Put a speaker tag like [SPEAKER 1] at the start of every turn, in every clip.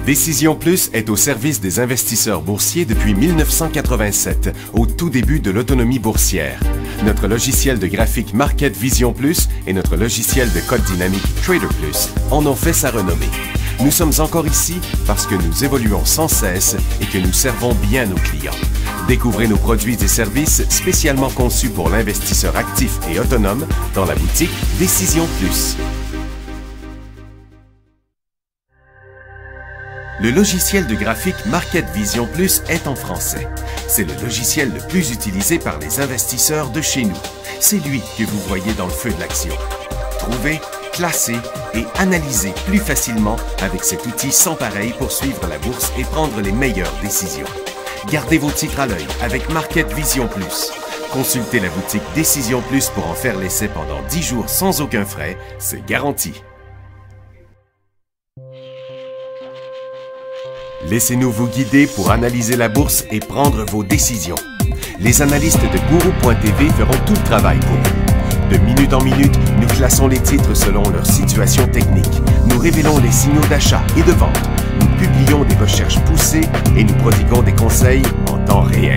[SPEAKER 1] Décision Plus est au service des investisseurs boursiers depuis 1987, au tout début de l'autonomie boursière. Notre logiciel de graphique Market Vision Plus et notre logiciel de code dynamique Trader Plus en ont fait sa renommée. Nous sommes encore ici parce que nous évoluons sans cesse et que nous servons bien nos clients. Découvrez nos produits et services spécialement conçus pour l'investisseur actif et autonome dans la boutique Décision Plus. Le logiciel de graphique Market Vision Plus est en français. C'est le logiciel le plus utilisé par les investisseurs de chez nous. C'est lui que vous voyez dans le feu de l'action. Trouvez, classer et analyser plus facilement avec cet outil sans pareil pour suivre la bourse et prendre les meilleures décisions. Gardez vos titres à l'œil avec Market Vision Plus. Consultez la boutique Décision Plus pour en faire l'essai pendant 10 jours sans aucun frais, c'est garanti. Laissez-nous vous guider pour analyser la bourse et prendre vos décisions. Les analystes de Guru.tv feront tout le travail pour vous. De minute en minute, nous classons les titres selon leur situation technique. Nous révélons les signaux d'achat et de vente. Nous publions des recherches poussées et nous prodiguons des conseils en temps réel.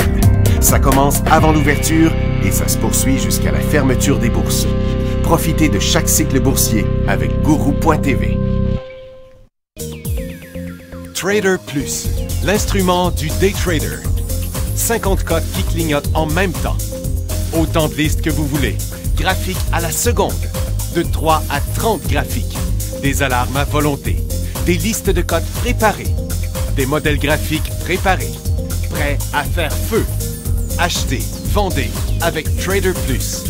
[SPEAKER 1] Ça commence avant l'ouverture et ça se poursuit jusqu'à la fermeture des bourses. Profitez de chaque cycle boursier avec Guru.tv. Trader Plus, l'instrument du day trader. 50 cotes qui clignotent en même temps. Autant de listes que vous voulez. Graphiques à la seconde. De 3 à 30 graphiques. Des alarmes à volonté. Des listes de cotes préparées. Des modèles graphiques préparés. Prêts à faire feu. Achetez, vendez avec Trader Plus.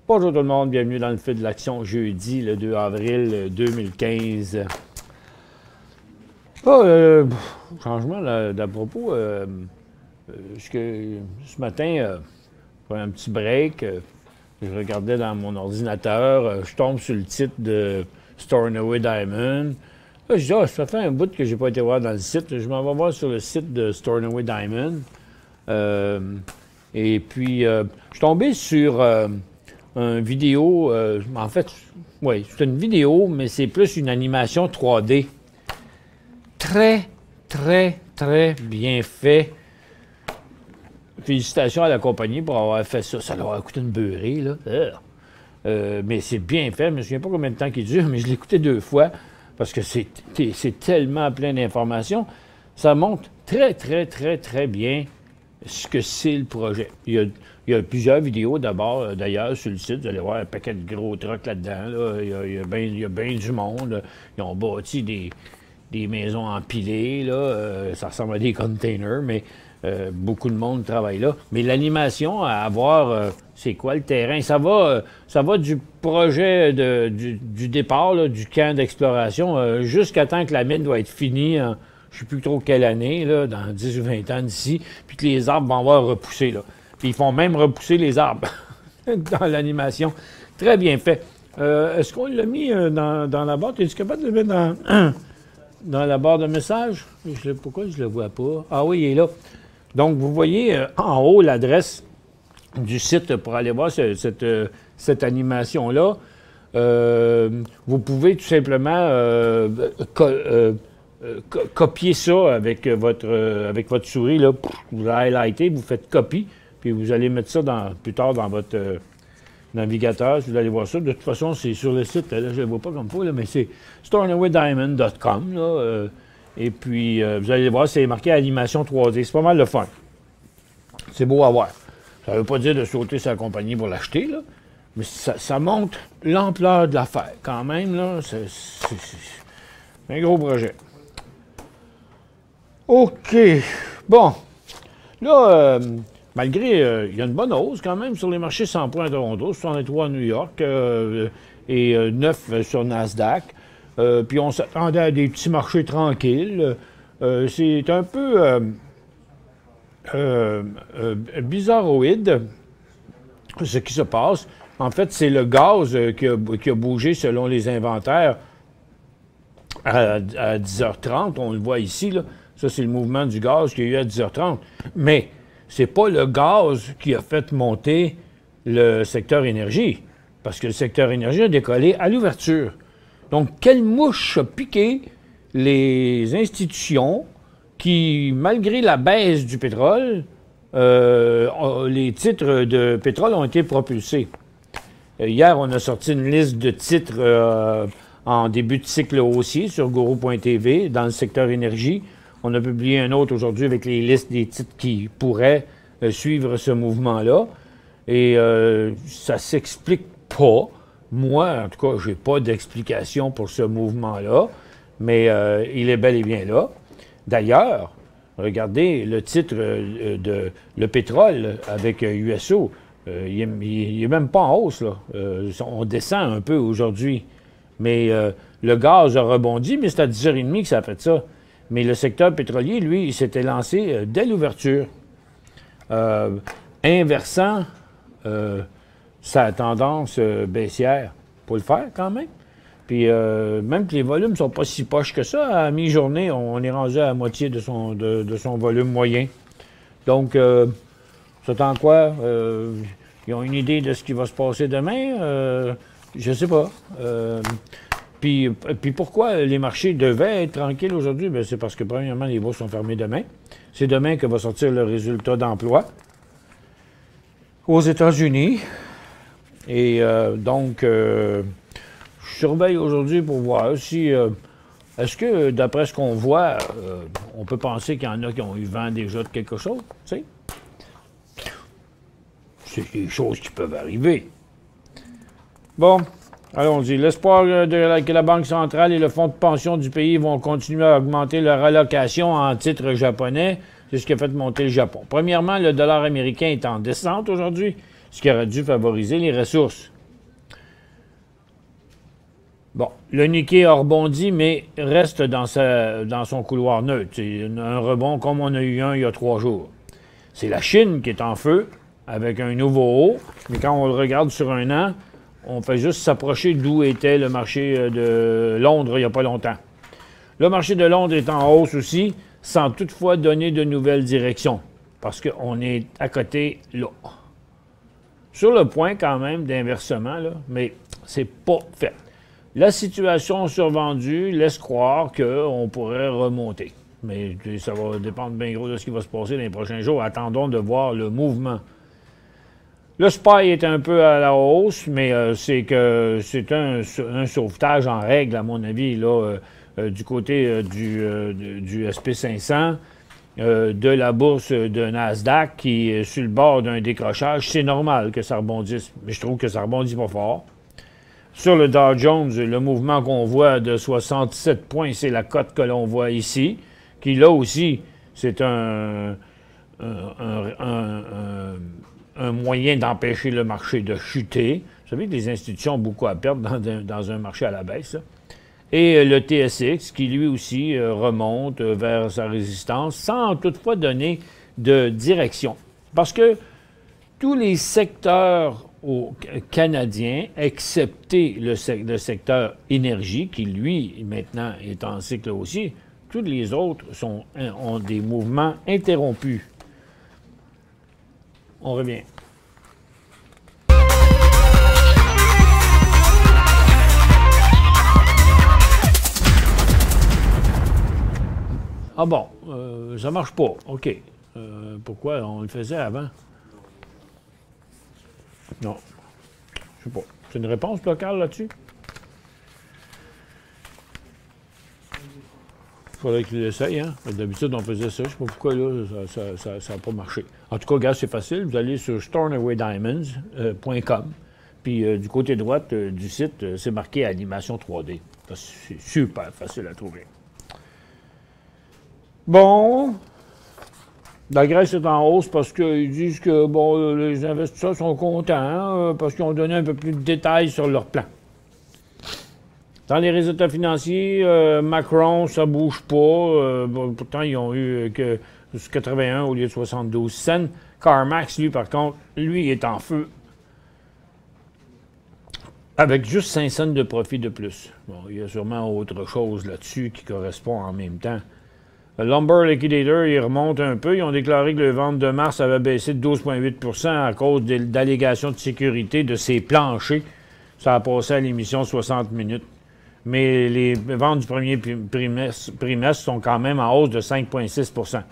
[SPEAKER 2] Bonjour tout le monde, bienvenue dans le feu de l'action jeudi, le 2 avril 2015. Changement d'à propos, ce matin, pour un petit break, je regardais dans mon ordinateur, je tombe sur le titre de Stornoway Diamond. Là, je dis, ça fait un bout que j'ai pas été voir dans le site, je m'en vais voir sur le site de Stornoway Diamond. Et puis, je suis tombé sur une vidéo, en fait, oui, c'est une vidéo, mais c'est plus une animation 3D. Très, très, très bien fait. Félicitations à la compagnie pour avoir fait ça. Ça leur a coûté une beurrée, là. Mais c'est bien fait. Je ne me souviens pas combien de temps il dure, mais je l'ai écouté 2 fois parce que c'est tellement plein d'informations. Ça montre très, très, très, très bien ce que c'est le projet. Il y a plusieurs vidéos d'abord, d'ailleurs, sur le site. Vous allez voir un paquet de gros trucks là-dedans. Là. Il y a bien du monde. Ils ont bâti des maisons empilées. Là. Ça ressemble à des containers, mais beaucoup de monde travaille là. Mais l'animation, à voir, c'est quoi le terrain? Ça va du projet du départ, là, du camp d'exploration, jusqu'à temps que la mine doit être finie en je ne sais plus trop quelle année, là, dans 10 ou 20 ans d'ici, puis que les arbres vont avoir repoussé. Là. Puis ils font même repousser les arbres dans l'animation. Très bien fait. Est-ce qu'on l'a mis dans la barre? Es-tu capable de le mettre dans la barre de message? Pourquoi je ne le vois pas? Ah oui, il est là. Donc, vous voyez en haut l'adresse du site pour aller voir cette animation-là. Vous pouvez tout simplement copier ça avec votre souris, là, vous highlightez, vous faites copie, puis vous allez mettre ça plus tard dans votre navigateur, vous allez voir ça. De toute façon, c'est sur le site, là, je ne le vois pas comme ça, là, mais c'est stornowaydiamond.com, là, et puis vous allez voir, c'est marqué animation 3D, c'est pas mal le fun. C'est beau à voir. Ça ne veut pas dire de sauter sa compagnie pour l'acheter, là, mais ça montre l'ampleur de l'affaire, quand même, là, c'est un gros projet. OK. Bon. Là, malgré, il y a une bonne hausse quand même sur les marchés 100 points à Toronto, 63 à New York et 9 sur Nasdaq. Puis on s'attendait à des petits marchés tranquilles. C'est un peu bizarroïde, ce qui se passe, en fait, c'est le gaz qui a bougé selon les inventaires à 10h30. On le voit ici, là. Ça, c'est le mouvement du gaz qu'il y a eu à 10h30. Mais c'est pas le gaz qui a fait monter le secteur énergie, parce que le secteur énergie a décollé à l'ouverture. Donc, quelle mouche a piqué les institutions qui, malgré la baisse du pétrole, les titres de pétrole ont été propulsés. Hier, on a sorti une liste de titres en début de cycle haussier sur Guru.tv dans le secteur énergie. On a publié un autre aujourd'hui avec les listes des titres qui pourraient suivre ce mouvement-là. Et ça s'explique pas. Moi, en tout cas, j'ai pas d'explication pour ce mouvement-là, mais il est bel et bien là. D'ailleurs, regardez le titre de le pétrole avec USO. Il n'est même pas en hausse, là. On descend un peu aujourd'hui. Mais le gaz a rebondi, mais c'est à 10h30 que ça a fait ça. Mais le secteur pétrolier, lui, il s'était lancé dès l'ouverture. Inversant sa tendance baissière. Pour le faire, quand même. Puis même que les volumes ne sont pas si poches que ça, à mi-journée, on est rendu à la moitié de son volume moyen. Donc, ça tend quoi? Ils ont une idée de ce qui va se passer demain? Je ne sais pas. Puis pourquoi les marchés devaient être tranquilles aujourd'hui? Bien, c'est parce que, premièrement, les bourses sont fermées demain. C'est demain que va sortir le résultat d'emploi aux États-Unis. Et donc, je surveille aujourd'hui pour voir si... est-ce que, d'après ce qu'on voit, on peut penser qu'il y en a qui ont eu vent déjà de quelque chose? Tu sais? C'est des choses qui peuvent arriver. Bon, allons-y. L'espoir que la Banque centrale et le fonds de pension du pays vont continuer à augmenter leur allocation en titres japonais, c'est ce qui a fait monter le Japon. Premièrement, le dollar américain est en descente aujourd'hui, ce qui aurait dû favoriser les ressources. Bon, le Nikkei a rebondi, mais reste dans son couloir neutre. C'est un rebond comme on a eu un il y a 3 jours. C'est la Chine qui est en feu, avec un nouveau haut, mais quand on le regarde sur un an, on fait juste s'approcher d'où était le marché de Londres il n'y a pas longtemps. Le marché de Londres est en hausse aussi, sans toutefois donner de nouvelles directions, parce qu'on est à côté là. Sur le point quand même d'inversement, là, mais c'est pas fait. La situation survendue laisse croire qu'on pourrait remonter. Mais ça va dépendre bien gros de ce qui va se passer dans les prochains jours. Attendons de voir le mouvement. Le SPY est un peu à la hausse, mais c'est un sauvetage en règle, à mon avis, là, du côté du SP500, de la bourse de Nasdaq qui est sur le bord d'un décrochage. C'est normal que ça rebondisse, mais je trouve que ça rebondit pas fort. Sur le Dow Jones, le mouvement qu'on voit de 67 points, c'est la cote que l'on voit ici, qui là aussi, c'est un moyen d'empêcher le marché de chuter. Vous savez que les institutions ont beaucoup à perdre dans un marché à la baisse, là. Et le TSX, qui lui aussi remonte vers sa résistance, sans toutefois donner de direction. Parce que tous les secteurs canadiens, excepté le secteur énergie, qui lui, maintenant, est en cycle haussier, tous les autres ont des mouvements interrompus. On revient. Ah bon, ça marche pas. OK. Pourquoi on le faisait avant? Non. Je sais pas. C'est une réponse locale là-dessus? Il faudrait qu'il l'essaye, hein? D'habitude, on faisait ça. Je sais pas pourquoi, là, ça n'a pas marché. En tout cas, gars, c'est facile. Vous allez sur stornawaydiamonds.com. Puis, du côté droite du site, c'est marqué animation 3D. C'est super facile à trouver. Bon. La Grèce est en hausse parce qu'ils disent que bon, les investisseurs sont contents parce qu'ils ont donné un peu plus de détails sur leur plan. Dans les résultats financiers, Macron, ça bouge pas. Pourtant, ils ont eu C'est 81 au lieu de 72 cents. CarMax, lui, par contre, lui, est en feu. Avec juste 5 cents de profit de plus. Bon, il y a sûrement autre chose là-dessus qui correspond en même temps. Le Lumber Liquidator, il remonte un peu. Ils ont déclaré que le vente de mars avait baissé de 12,8 à cause d'allégations de sécurité de ses planchers. Ça a passé à l'émission 60 minutes. Mais les ventes du premier trimestre sont quand même en hausse de 5,6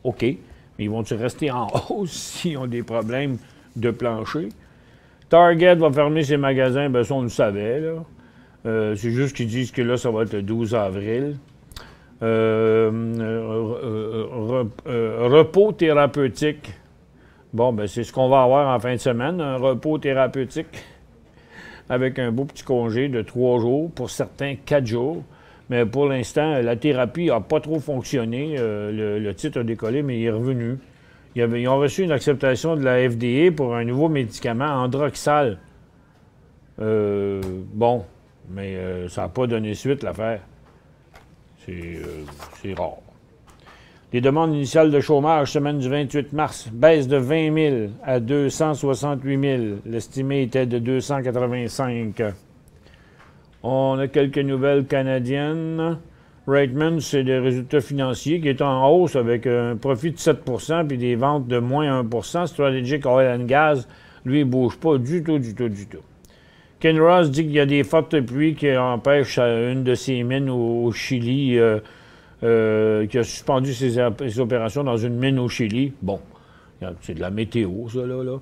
[SPEAKER 2] OK. Mais ils vont-ils rester en hausse s'ils ont des problèmes de plancher? Target va fermer ses magasins, bien ça, on le savait, là. C'est juste qu'ils disent que là, ça va être le 12 avril. Repos thérapeutique. Bon, ben c'est ce qu'on va avoir en fin de semaine, un repos thérapeutique avec un beau petit congé de 3 jours, pour certains 4 jours. Mais pour l'instant, la thérapie n'a pas trop fonctionné. Le titre a décollé, mais il est revenu. Ils ont reçu une acceptation de la FDA pour un nouveau médicament, Androxal. Bon, mais ça n'a pas donné suite, l'affaire. C'est rare. Les demandes initiales de chômage, semaine du 28 mars, baisse de 20 000 à 268 000. L'estimé était de 285. On a quelques nouvelles canadiennes. Reitman, c'est des résultats financiers qui est en hausse avec un profit de 7 puis des ventes de moins 1 Strategic Oil and Gas, lui, il ne bouge pas du tout. Ken Ross dit qu'il y a des fortes pluies qui empêchent une de ses mines au Chili, qui a suspendu ses opérations dans une mine au Chili. Bon, c'est de la météo, ça, là.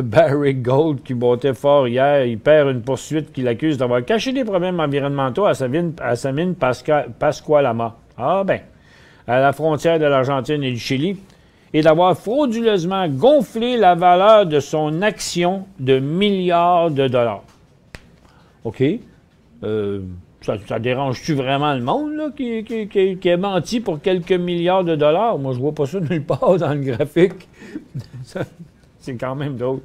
[SPEAKER 2] Barrick Gold, qui battait fort hier, il perd une poursuite qu'il accuse d'avoir caché des problèmes environnementaux à sa mine Pascualama. Ah ben, à la frontière de l'Argentine et du Chili, et d'avoir frauduleusement gonflé la valeur de son action de milliards de dollars. OK. Ça dérange-tu vraiment le monde, là, qui a menti pour quelques milliards de dollars? Moi, je vois pas ça nulle part dans le graphique. C'est quand même drôle.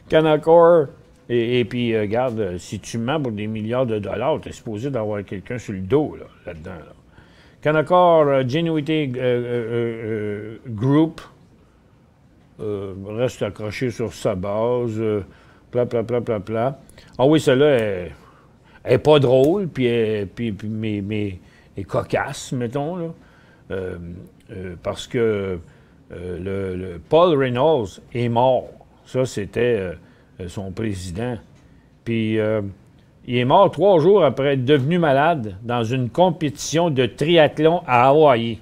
[SPEAKER 2] Canaccord, et puis, regarde, si tu mens pour des milliards de dollars, tu es supposé d'avoir quelqu'un sur le dos, là-dedans. Là. Canaccord, Genuity Group, reste accroché sur sa base, Ah oui, celle-là est pas drôle, mais est cocasse, mettons, là. Parce que le Paul Reynolds est mort. Ça, c'était son président. Puis, il est mort 3 jours après être devenu malade dans une compétition de triathlon à Hawaï,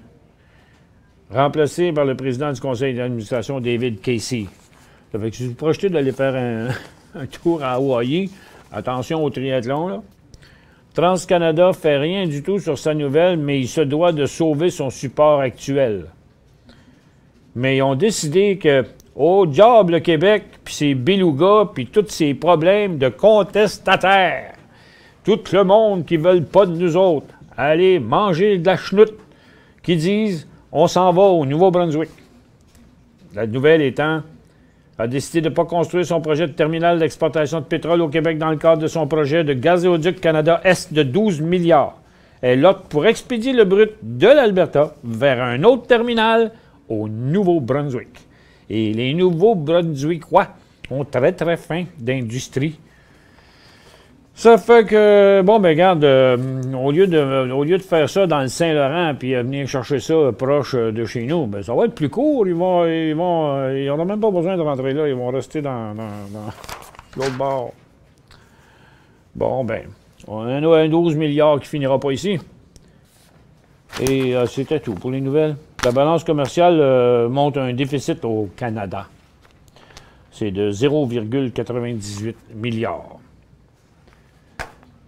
[SPEAKER 2] remplacé par le président du conseil d'administration, David Casey. Ça fait que si vous projetez d'aller faire un tour à Hawaï, attention au triathlon, là. TransCanada fait rien du tout sur sa nouvelle, mais il se doit de sauver son support actuel. Mais ils ont décidé que, au diable le Québec, puis ses belugas, puis tous ces problèmes de contestataires, tout le monde qui ne veulent pas de nous autres, aller manger de la chenoute, qui disent « on s'en va au Nouveau-Brunswick ». La nouvelle étant, a décidé de ne pas construire son projet de terminal d'exportation de pétrole au Québec dans le cadre de son projet de Gazéoduc Canada-Est de 12 milliards. Elle opte pour expédier le brut de l'Alberta vers un autre terminal au Nouveau-Brunswick. Et les Nouveaux-Brunswickois ont très, très faim d'industrie. Ça fait que, bon, ben regarde, au lieu de faire ça dans le Saint-Laurent puis venir chercher ça proche de chez nous, ben ça va être plus court. Ils n'auront même pas besoin de rentrer là. Ils vont rester dans l'autre bord. Bon, ben, on a un 12 milliards qui finira pas ici. Et c'était tout pour les nouvelles. La balance commerciale montre un déficit au Canada. C'est de 0,98 milliards.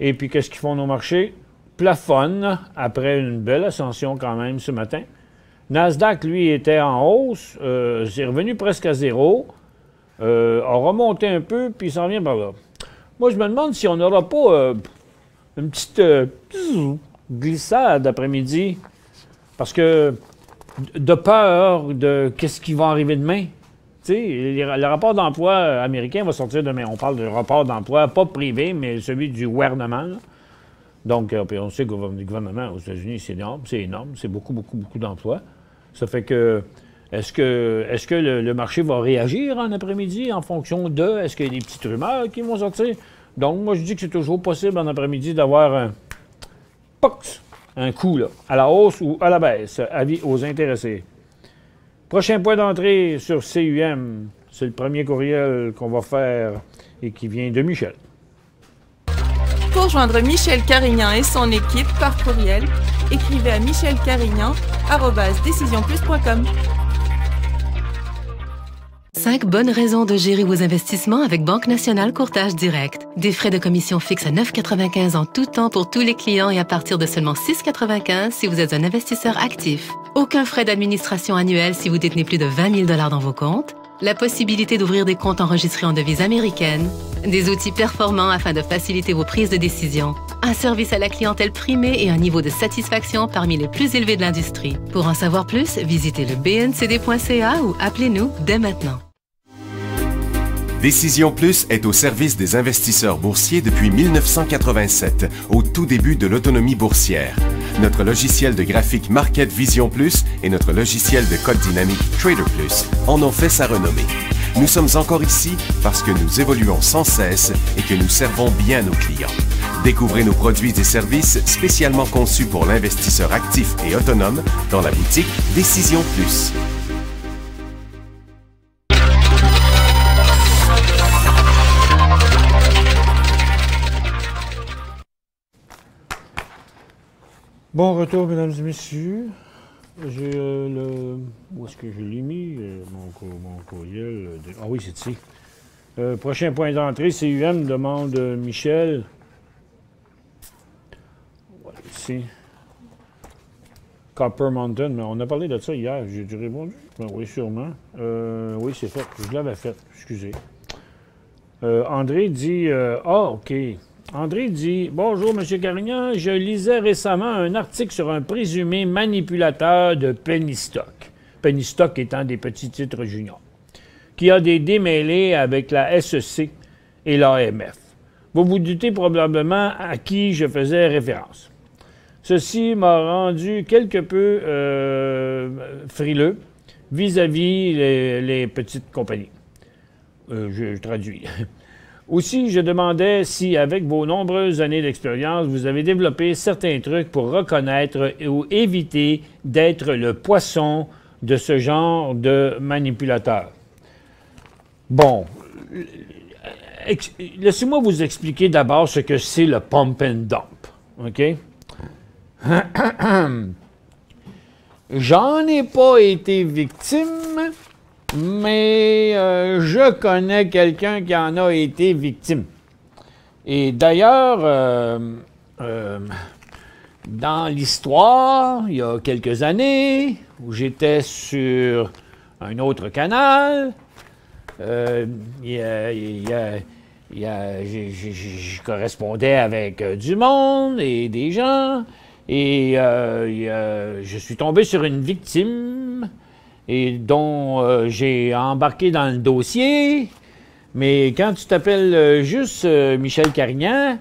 [SPEAKER 2] Et puis, qu'est-ce qu'ils font nos marchés? Plafonnent après une belle ascension quand même ce matin. Nasdaq, lui, était en hausse. C'est revenu presque à zéro. A remonté un peu, puis il s'en vient par là. Moi, je me demande si on n'aura pas une petite glissade après-midi. Parce que de peur de qu'est-ce qui va arriver demain. Tu sais, le rapport d'emploi américain va sortir demain. On parle de rapport d'emploi, pas privé, mais celui du gouvernement. Là. Donc, on sait que le gouvernement aux États-Unis, c'est énorme. C'est beaucoup d'emplois. Ça fait que, est-ce que le marché va réagir en après-midi en fonction de, est-ce qu'il y a des petites rumeurs qui vont sortir? Donc, moi, je dis que c'est toujours possible en après-midi d'avoir un coup, là, à la hausse ou à la baisse, avis aux intéressés. Prochain point d'entrée sur CUM, c'est le premier courriel qu'on va faire et qui vient de Michel.
[SPEAKER 3] Pour joindre Michel Carignan et son équipe par courriel, écrivez à michelcarignan@decisionplus.com.
[SPEAKER 4] 5 bonnes raisons de gérer vos investissements avec Banque Nationale Courtage Direct. Des frais de commission fixes à 9,95 en tout temps pour tous les clients et à partir de seulement 6,95 si vous êtes un investisseur actif. Aucun frais d'administration annuel si vous détenez plus de 20 000 $ dans vos comptes. La possibilité d'ouvrir des comptes enregistrés en devise américaine. Des outils performants afin de faciliter vos prises de décision. Un service à la clientèle primé et un niveau de satisfaction parmi les plus élevés de l'industrie. Pour en savoir plus, visitez le bncd.ca ou appelez-nous dès maintenant.
[SPEAKER 1] Décision Plus est au service des investisseurs boursiers depuis 1987, au tout début de l'autonomie boursière. Notre logiciel de graphique Market Vision Plus et notre logiciel de code dynamique Trader Plus en ont fait sa renommée. Nous sommes encore ici parce que nous évoluons sans cesse et que nous servons bien nos clients. Découvrez nos produits et services spécialement conçus pour l'investisseur actif et autonome dans la boutique Décision Plus.
[SPEAKER 2] Bon retour, mesdames et messieurs. J'ai le... Où est-ce que je l'ai mis? Mon courriel. Ah oui, c'est ici. Prochain point d'entrée, CUM demande Michel. Voilà, ici. Copper Mountain, mais on a parlé de ça hier. J'ai dû répondre. Ben oui, sûrement. Oui, c'est fait. Je l'avais fait. Excusez. André dit... OK. André dit « Bonjour, M. Carignan. Je lisais récemment un article sur un présumé manipulateur de penny stock. Penny stock étant des petits titres juniors, qui a des démêlés avec la SEC et l'AMF. Vous vous doutez probablement à qui je faisais référence. Ceci m'a rendu quelque peu frileux vis-à-vis les petites compagnies. Je traduis. Aussi, je demandais si, avec vos nombreuses années d'expérience, vous avez développé certains trucs pour reconnaître ou éviter d'être le poisson de ce genre de manipulateur. Bon, laissez-moi vous expliquer d'abord ce que c'est le pump and dump, OK? J'en ai pas été victime, mais je connais quelqu'un qui en a été victime. Et d'ailleurs, dans l'histoire, il y a quelques années, où j'étais sur un autre canal, je correspondais avec du monde et des gens, et je suis tombé sur une victime et dont j'ai embarqué dans le dossier. Mais quand tu t'appelles juste Michel Carignan,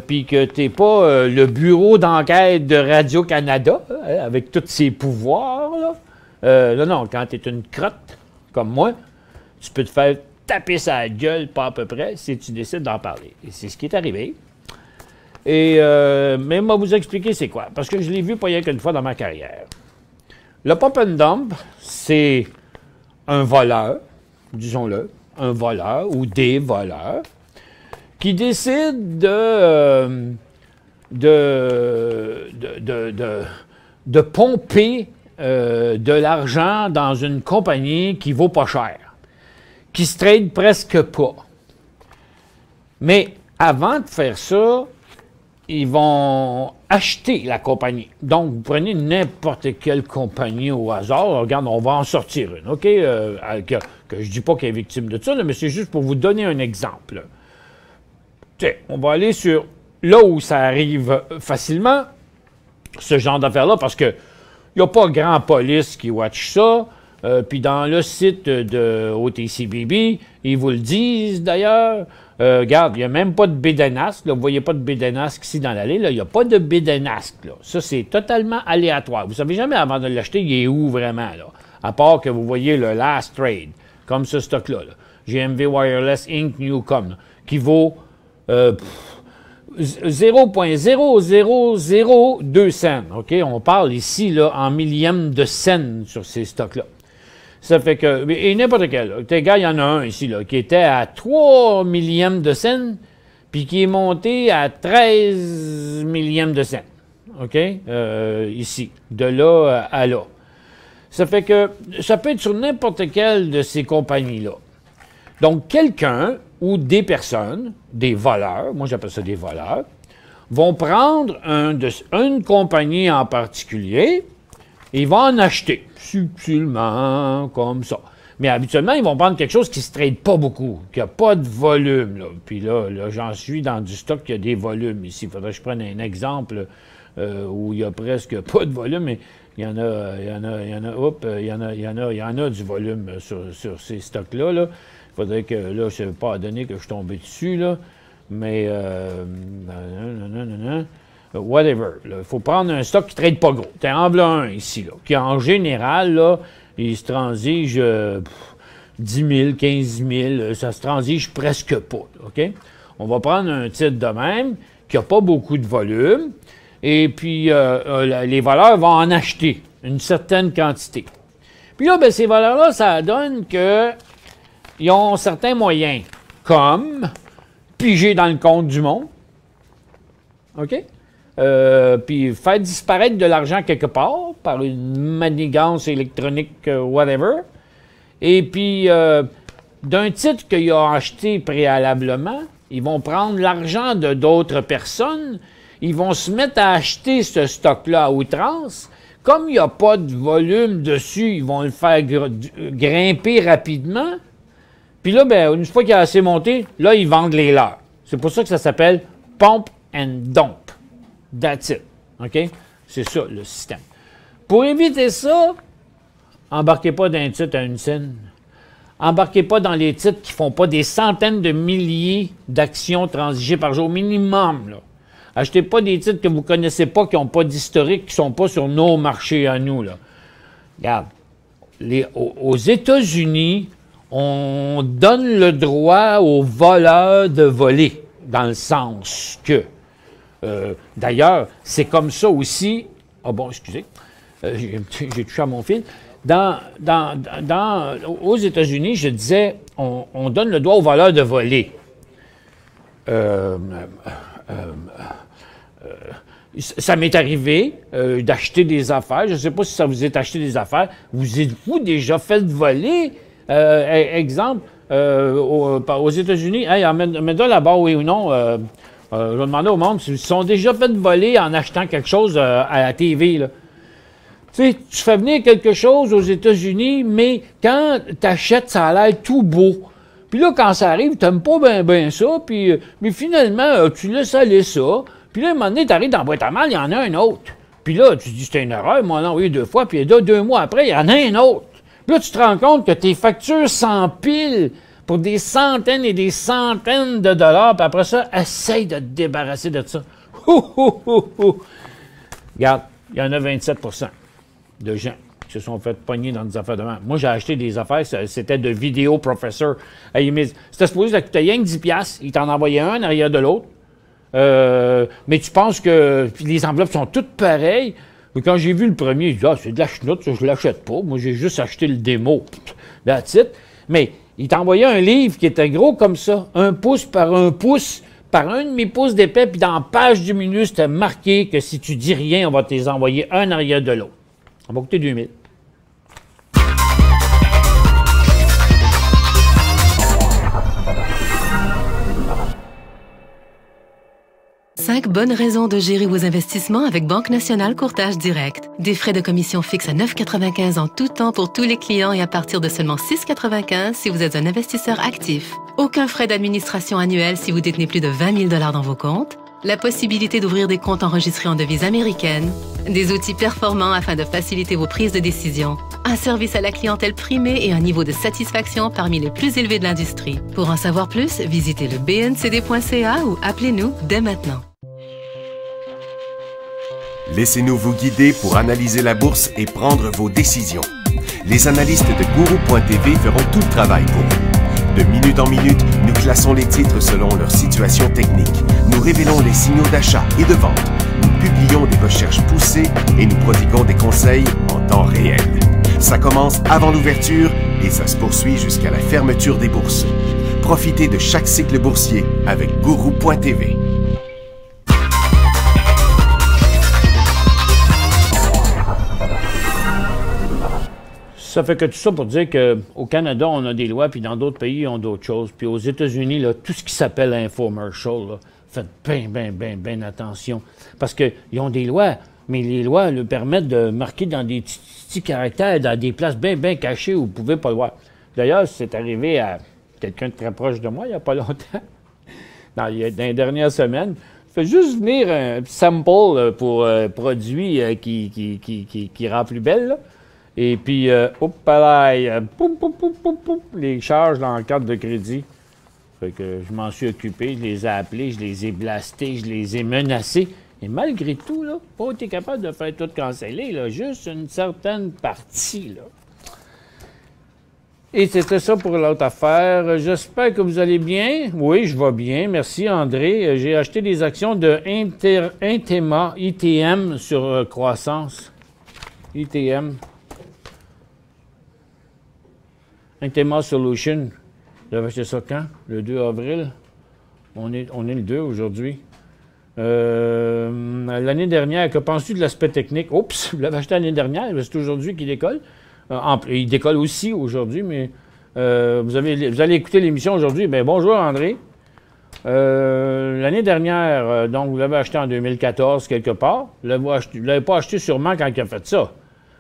[SPEAKER 2] puis que tu n'es pas le bureau d'enquête de Radio-Canada, avec tous ses pouvoirs, là, non, quand tu es une crotte, comme moi, tu peux te faire taper sa gueule, pas à peu près, si tu décides d'en parler. Et c'est ce qui est arrivé. Et mais moi, vous expliquer c'est quoi, parce que je l'ai vu pas rien qu'une fois dans ma carrière. Le pump and dump, c'est un voleur, disons-le, un voleur ou des voleurs, qui décident de pomper de l'argent dans une compagnie qui vaut pas cher, qui se trade presque pas. Mais avant de faire ça, ils vont acheter la compagnie. Donc, vous prenez n'importe quelle compagnie au hasard. Regarde, on va en sortir une, OK? Que je dis pas qu'elle est victime de ça, là, mais c'est juste pour vous donner un exemple. Tiens, on va aller sur là où ça arrive facilement, ce genre d'affaires-là, parce que il n'y a pas grand police qui watch ça. Puis dans le site de OTCBB, ils vous le disent d'ailleurs. Regarde, il n'y a même pas de bédénasque. Vous ne voyez pas de bédénasque ici dans l'allée. Il n'y a pas de bédénasque. Là. Ça, c'est totalement aléatoire. Vous ne savez jamais avant de l'acheter, il est où vraiment. Là. À part que vous voyez le last trade, comme ce stock-là. Là. GMV Wireless Inc. Newcom, là, qui vaut 0,0002 cents. Okay? On parle ici là, en millième de cent sur ces stocks-là. Ça fait que, et n'importe quel, là, il y en a un ici, là, qui était à 3 millièmes de cent, puis qui est monté à 13 millièmes de cent. OK? Ici, de là à là. Ça fait que, ça peut être sur n'importe quelle de ces compagnies-là. Donc, quelqu'un ou des personnes, des voleurs, moi j'appelle ça des voleurs, vont prendre une compagnie en particulier, et ils vont en acheter, subtilement, comme ça. Mais habituellement, ils vont prendre quelque chose qui ne se trade pas beaucoup, qui n'a pas de volume. Là. Puis là j'en suis dans du stock qui a des volumes ici. Il faudrait que je prenne un exemple où il n'y a presque pas de volume, mais il y en a du volume sur ces stocks-là. Là. Il faudrait que, là, je ne sais pas à donner que je suis tombé dessus, là, mais whatever. Il faut prendre un stock qui ne trade pas gros. Tu en voilà un ici, là, qui en général, là, il se transige 10 000, 15 000, ça se transige presque pas. OK? On va prendre un titre de même qui n'a pas beaucoup de volume, et puis les voleurs vont en acheter une certaine quantité. Puis là, ben, ces voleurs-là, ça donne qu'ils ont certains moyens, comme piger dans le compte du monde. OK? Puis faire disparaître de l'argent quelque part par une manigance électronique, whatever. Et puis, d'un titre qu'ils ont acheté préalablement, ils vont prendre l'argent de d'autres personnes, ils vont se mettre à acheter ce stock-là à outrance. Comme il n'y a pas de volume dessus, ils vont le faire grimper rapidement. Puis là, ben, une fois qu'il a assez monté, là, ils vendent les leurs. C'est pour ça que ça s'appelle pump and dump. That's it. OK? C'est ça, le système. Pour éviter ça, embarquez pas dans un titre à une scène. Embarquez pas dans les titres qui font pas des centaines de milliers d'actions transigées par jour minimum. Là. Achetez pas des titres que vous connaissez pas, qui n'ont pas d'historique, qui sont pas sur nos marchés à nous. Là. Regarde, aux États-Unis, on donne le droit aux voleurs de voler, dans le sens que d'ailleurs, c'est comme ça aussi. Ah bon, excusez, j'ai touché à mon fil. Aux États-Unis, je disais, on donne le droit aux voleurs de voler. Ça m'est arrivé d'acheter des affaires. Je ne sais pas si ça vous est acheté des affaires. Vous êtes-vous déjà fait voler? Exemple, aux États-Unis, hey, mets-le là-bas, oui ou non. Je vais demander au monde s'ils sont déjà fait voler en achetant quelque chose à la TV. Là. Tu sais, tu fais venir quelque chose aux États-Unis, mais quand tu achètes, ça a l'air tout beau. Puis là, quand ça arrive, tu n'aimes pas bien ça, puis, mais finalement, tu laisses aller ça. Puis là, à un moment donné, tu arrives dans la boîte à mal, il y en a un autre. Puis là, tu te dis, c'était une erreur, moi, non, oui, 2 fois, puis là, 2 mois après, il y en a un autre. Puis là, tu te rends compte que tes factures s'empilent pour des centaines et des centaines de dollars, puis après ça, essaye de te débarrasser de ça. Regarde, il y en a 27 % de gens qui se sont fait pogner dans des affaires de même. Moi, j'ai acheté des affaires, c'était de vidéo professeur. C'était supposé que ça coûtait rien que 10$, il t'en envoyait un arrière de l'autre. Mais tu penses que les enveloppes sont toutes pareilles. Mais quand j'ai vu le premier, j'ai dit, ah, c'est de la chenoute, ça, je ne l'achète pas. Moi, j'ai juste acheté le démo. That's it. Mais il t'envoyait un livre qui était gros comme ça, 1 pouce par 1 pouce, par 1 demi-pouce d'épais, puis dans la page du milieu, c'était marqué que si tu dis rien, on va te les envoyer un arrière de l'autre. On va coûter 2000.
[SPEAKER 4] Cinq bonnes raisons de gérer vos investissements avec Banque Nationale Courtage Direct. Des frais de commission fixes à 9,95 en tout temps pour tous les clients et à partir de seulement 6,95 si vous êtes un investisseur actif. Aucun frais d'administration annuel si vous détenez plus de 20 000 $ dans vos comptes. La possibilité d'ouvrir des comptes enregistrés en devises américaines. Des outils performants afin de faciliter vos prises de décision. Un service à la clientèle primé et un niveau de satisfaction parmi les plus élevés de l'industrie. Pour en savoir plus, visitez le bncd.ca ou appelez-nous dès maintenant.
[SPEAKER 1] Laissez-nous vous guider pour analyser la bourse et prendre vos décisions. Les analystes de Guru.tv feront tout le travail pour vous. De minute en minute, nous classons les titres selon leur situation technique. Nous révélons les signaux d'achat et de vente. Nous publions des recherches poussées et nous prodiguons des conseils en temps réel. Ça commence avant l'ouverture et ça se poursuit jusqu'à la fermeture des bourses. Profitez de chaque cycle boursier avec Guru.tv.
[SPEAKER 2] Ça fait que tout ça pour dire qu'au Canada, on a des lois, puis dans d'autres pays, on a d'autres choses. Puis aux États-Unis, là, tout ce qui s'appelle infomercial, là, faites bien attention. Parce qu'ils ont des lois, mais les lois le permettent de marquer dans des petits caractères, dans des places bien cachées où vous ne pouvez pas le voir. D'ailleurs, c'est arrivé à quelqu'un de très proche de moi il n'y a pas longtemps, dans les dernières semaines. Fait juste venir un sample pour produit qui rend plus belle, là. Et puis, les charges dans le cadre de crédit. Fait que je m'en suis occupé, je les ai appelés, je les ai blastés, je les ai menacés. Et malgré tout, là, pas été capable de faire tout canceller, là, juste une certaine partie, là. Et c'était ça pour l'autre affaire. J'espère que vous allez bien. Oui, je vais bien. Merci, André. J'ai acheté des actions de Intema, ITM sur croissance. ITM. Intema Solutions. J'avais acheté ça quand? Le 2 avril. On est le 2 aujourd'hui. L'année dernière, que penses-tu de l'aspect technique? Oups, vous l'avez acheté l'année dernière, c'est aujourd'hui qu'il décolle. Il décolle aussi aujourd'hui, mais vous allez écouter l'émission aujourd'hui. Bien, bonjour André. L'année dernière, donc vous l'avez acheté en 2014 quelque part. Vous ne l'avez pas acheté sûrement quand il a fait ça.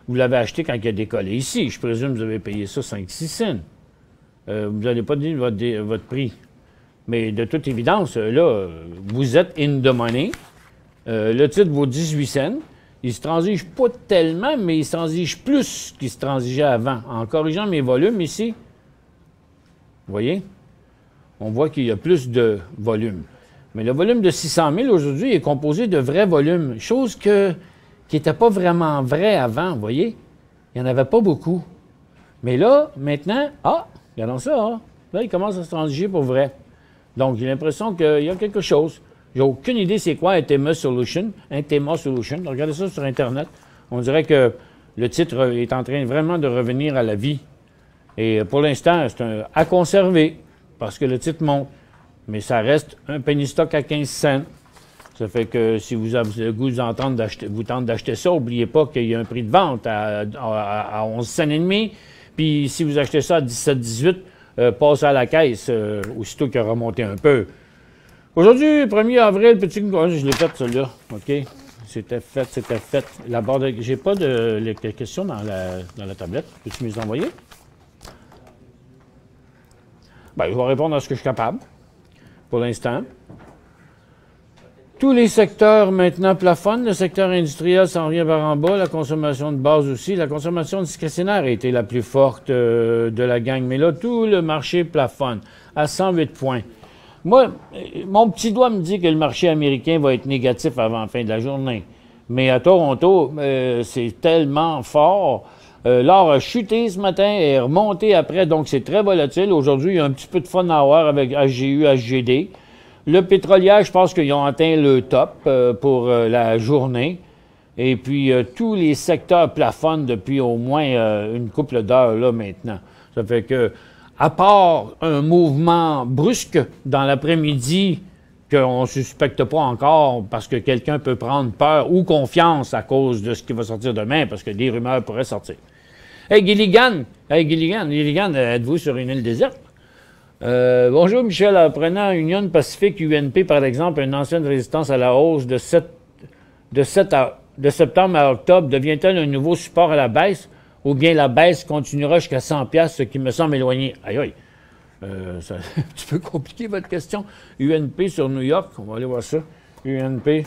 [SPEAKER 2] Vous l'avez acheté quand il a décollé ici. Je présume que vous avez payé ça 5-6 cents. Vous n'allez pas dire votre prix. Mais de toute évidence, là, vous êtes in the money. Le titre vaut 18 cents. Il ne se transige pas tellement, mais il se transige plus qu'il se transigeait avant. En corrigeant mes volumes ici, vous voyez, on voit qu'il y a plus de volume. Mais le volume de 600 000 aujourd'hui est composé de vrais volumes, chose qui n'était pas vraiment vrai avant, vous voyez. Il n'y en avait pas beaucoup. Mais là, maintenant, regardons ça, hein? Là, il commence à se transiger pour vrai. Donc, j'ai l'impression qu'il y a quelque chose. J'ai aucune idée c'est quoi Intema Solutions. Regardez ça sur Internet. On dirait que le titre est en train vraiment de revenir à la vie. Et pour l'instant, c'est à conserver parce que le titre monte. Mais ça reste un penny stock à 15 cents. Ça fait que si vous avez le goût vous tentez d'acheter ça, n'oubliez pas qu'il y a un prix de vente à 11 cents et demi. Puis si vous achetez ça à 17-18, passez à la caisse aussitôt qu'il a remonté un peu. Aujourd'hui, 1er avril, je l'ai fait, celui-là. OK? C'était fait. J'ai pas de questions dans la tablette. Peux-tu me les envoyer? Bien, je vais répondre à ce que je suis capable, pour l'instant. Tous les secteurs, maintenant, plafonnent. Le secteur industriel s'en revient par en bas. La consommation de base aussi. La consommation discrétionnaire a été la plus forte de la gang. Mais là, tout le marché plafonne à 108 points. Moi, mon petit doigt me dit que le marché américain va être négatif avant la fin de la journée. Mais à Toronto, c'est tellement fort. L'or a chuté ce matin et est remonté après, donc c'est très volatile. Aujourd'hui, il y a un petit peu de fun à avoir avec HGU, HGD. Le pétrolier, je pense qu'ils ont atteint le top pour la journée. Et puis, tous les secteurs plafonnent depuis au moins une couple d'heures là maintenant. Ça fait que, à part un mouvement brusque dans l'après-midi qu'on ne suspecte pas encore parce que quelqu'un peut prendre peur ou confiance à cause de ce qui va sortir demain, parce que des rumeurs pourraient sortir. Hey Gilligan, êtes-vous sur une île déserte? Bonjour Michel, en prenant Union Pacific UNP par exemple, une ancienne résistance à la hausse de septembre à octobre, devient-elle un nouveau support à la baisse ou bien la baisse continuera jusqu'à 100$, ce qui me semble éloigné? Aïe. C'est un petit peu compliqué votre question. UNP sur New York, on va aller voir ça. UNP.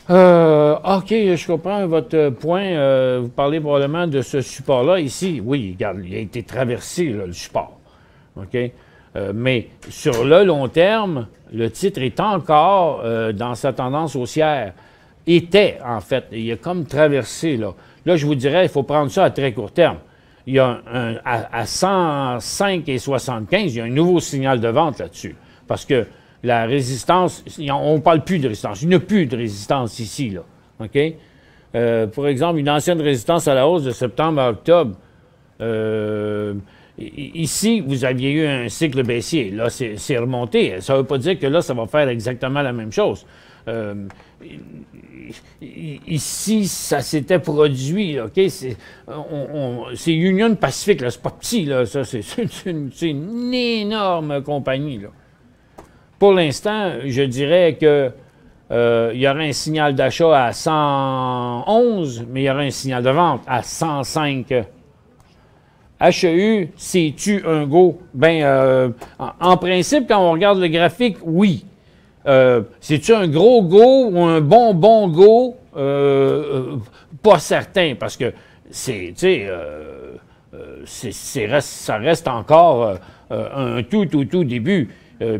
[SPEAKER 2] OK, je comprends votre point. Vous parlez probablement de ce support-là ici. Oui, regarde, il a été traversé, là, le support. OK? Mais sur le long terme, le titre est encore dans sa tendance haussière. Était, en fait. Il a comme traversé, là. Là, je vous dirais, il faut prendre ça à très court terme. Il y a à 105,75, il y a un nouveau signal de vente là-dessus. Parce que la résistance, on ne parle plus de résistance. Il n'y a plus de résistance ici, là. OK? Pour exemple, une ancienne résistance à la hausse de septembre à octobre. Ici, vous aviez eu un cycle baissier. Là, c'est remonté. Ça ne veut pas dire que là, ça va faire exactement la même chose. Ici, ça s'était produit, OK? C'est Union Pacific, là, c'est pas petit, là, ça, c'est une énorme compagnie, là. Pour l'instant, je dirais que il y aura un signal d'achat à 111, mais il y aura un signal de vente à 105. HEU, c'est-tu un go? Ben, en principe, quand on regarde le graphique, oui. C'est-tu un gros go ou un bon go? Pas certain, parce que ça reste encore un tout début.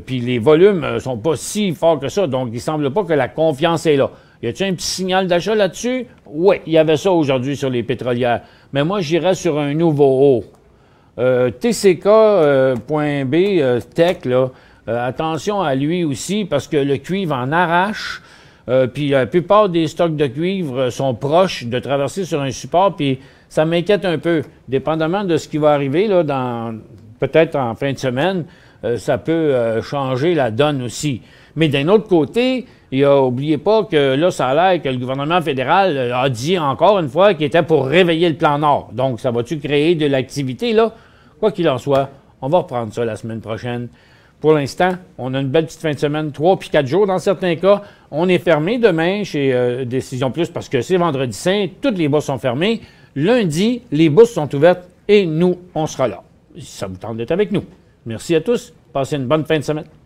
[SPEAKER 2] Puis les volumes sont pas si forts que ça, donc il semble pas que la confiance est là. Y a-t-il un petit signal d'achat là-dessus? Oui, il y avait ça aujourd'hui sur les pétrolières. Mais moi, j'irais sur un nouveau haut. TCK.B, Tech, là, attention à lui aussi, parce que le cuivre en arrache. Puis la plupart des stocks de cuivre sont proches de traverser sur un support, puis ça m'inquiète un peu. Dépendamment de ce qui va arriver, là, peut-être en fin de semaine, ça peut changer la donne aussi. Mais d'un autre côté, n'oubliez pas que là, ça a l'air que le gouvernement fédéral a dit encore une fois qu'il était pour réveiller le plan Nord. Donc, ça va-tu créer de l'activité, là? Quoi qu'il en soit, on va reprendre ça la semaine prochaine. Pour l'instant, on a une belle petite fin de semaine, 3 puis 4 jours dans certains cas. On est fermé demain chez Décision Plus parce que c'est vendredi saint, toutes les bourses sont fermées. Lundi, les bourses sont ouvertes et nous, on sera là. Si ça vous tente d'être avec nous. Merci à tous. Passez une bonne fin de semaine.